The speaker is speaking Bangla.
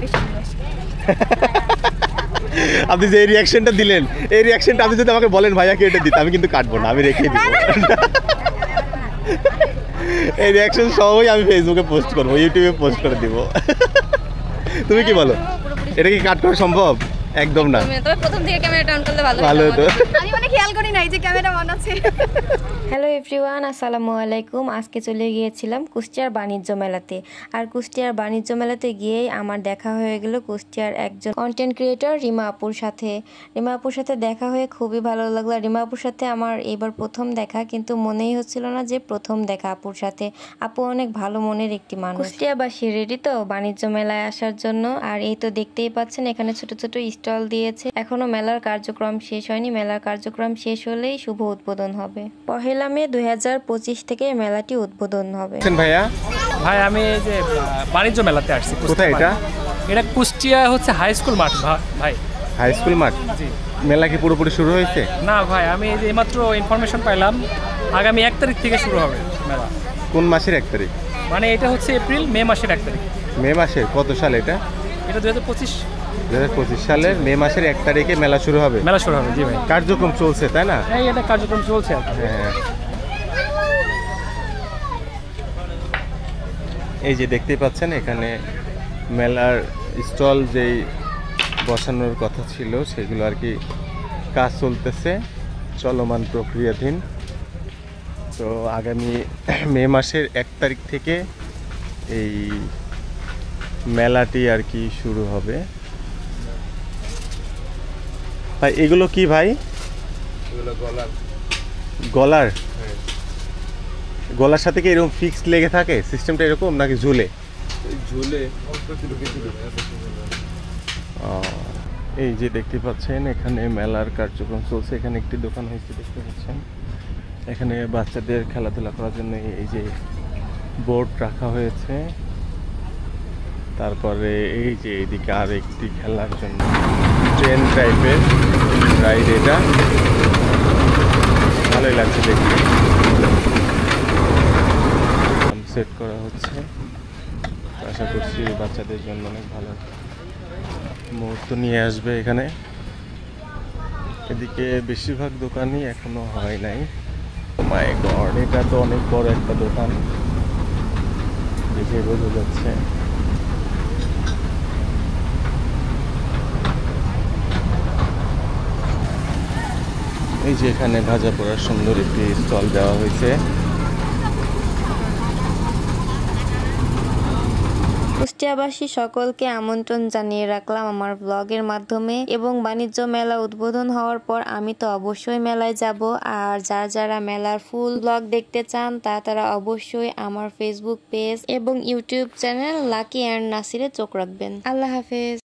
বেশি ভালোবাসি। আপনি যে রিয়াকশনটা দিলেন, এই রিয়াকশনটা আপনি যদি আমাকে বলেন ভাইয়া কেটে দিতে, আমি কিন্তু কাটবো না, আমি রেখে দিব। এই রিয়াকশন সবই আমি ফেসবুকে পোস্ট করবো, ইউটিউবে পোস্ট করে দিব। তুমি কি বলো, এটা কি কাট করা সম্ভব? একদম না। তবে প্রথম থেকে ক্যামেরাটা অন করলে ভালো হতো। আমি মানে খেয়াল করি নাই যে ক্যামেরা অন আছে। হ্যালো এভরিওয়ান, আসসালামু আলাইকুম। আজকে চলে গিয়েছিলাম কুষ্টিয়ার বাণিজ্য মেলাতে। আর কুষ্টিয়ার বাণিজ্য মেলাতে গিয়েই আমার দেখা হয়ে গেল কুষ্টিয়ার একজন কন্টেন্ট ক্রিয়েটর রিমা আপুর সাথে। রিমা আপুর সাথে দেখা হয়ে খুবই ভালো লাগলো। রিমা আপুর সাথে আমার এবার প্রথম দেখা, কিন্তু মনেই হচ্ছিল না যে প্রথম দেখা আপুর সাথে। আপু অনেক ভালো মনের একটি মানুষ। কুষ্টিয়াবাসী রেডি তো বাণিজ্য মেলায় আসার জন্য? আর এই তো দেখতেই পাচ্ছেন এখানে ছোট ছোট স্টল দিয়েছে। এখনো মেলার কার্যক্রম শেষ হয়নি, মেলার কার্যক্রম শেষ হলেই শুভ উদ্বোধন হবে। পহেলা মে 2025 থেকে মেলাটি উদ্বোধন হবে। ভাইয়া ভাই আমি এই যে বাণিজ্য মেলাতে আসছি। কোথায় এটা? এটা কুষ্টিয়া হচ্ছে হাই স্কুল মাঠ ভাই। হাই স্কুল মাঠ? জি। মেলা কি পুরোপুরি শুরু হয়েছে? না ভাই, আমি এই যে এইমাত্র ইনফরমেশন পাইলাম আগামী 1 তারিখ থেকে শুরু হবে মেলা। কোন মাসের 1 তারিখ? মানে এটা হচ্ছে এপ্রিল মে মাসের 1 তারিখ। মে মাসের কত সাল এটা? এটা 2025 সালের মে মাসের 1 তারিখে মেলা শুরু হবে। মেলা শুরু হবে। জি ভাই, কার্যক্রম চলছে তাই না? এই এটা কার্যক্রম চলছে আর কি। হ্যাঁ, এই যে দেখতেই পাচ্ছেন এখানে মেলার স্টল যেই বসানোর কথা ছিল সেগুলো আর কি কাজ চলতেছে, চলমান প্রক্রিয়াধীন। তো আগামী মে মাসের 1 তারিখ থেকে এই মেলাটি আর কি শুরু হবে। ভাই এগুলো কি ভাই? গলার গলার সাথে কি এরকম ফিক্সড লেগে থাকে সিস্টেমটা এরকম, নাকি ঝুলে? এই যে দেখতে পাচ্ছেন এখানে মেলার কার্যক্রম চলছে। এখানে একটি দোকান হয়েছে দেখতে পাচ্ছেন। এখানে বাচ্চাদের খেলাধুলা করার জন্য এই যে বোর্ড রাখা হয়েছে। তারপরে এই যে এইদিকে আর একটি খেলার জন্য ট্রেন টাইপের রাইড, এটা ভালোই লাগছে দেখতে। সেট করা হচ্ছে, আশা করছি বাচ্চাদের জন্য অনেক ভালো মুহূর্ত নিয়ে আসবে এখানে। এদিকে বেশিরভাগ দোকানই এখনো হয় নাই। মাই গড, এটা তো অনেক বড় একটা দোকান, দেখে বোঝা যাচ্ছে। এই যে এখানে ভাজা পোড়ার সুন্দর একটি স্টল দেওয়া হয়েছে। কুষ্টিয়াবাসী সকলকে আমন্ত্রণ জানিয়ে রাখলাম আমার ব্লগের মাধ্যমে। এবং বাণিজ্য মেলা উদ্বোধন হওয়ার পর আমি তো অবশ্যই মেলায় যাব। আর যারা মেলার ফুল ব্লগ দেখতে চান তারা অবশ্যই আমার ফেসবুক পেজ এবং ইউটিউব চ্যানেল লাকি অ্যান্ড নাসিরে চোখ রাখবেন। আল্লাহ হাফেজ।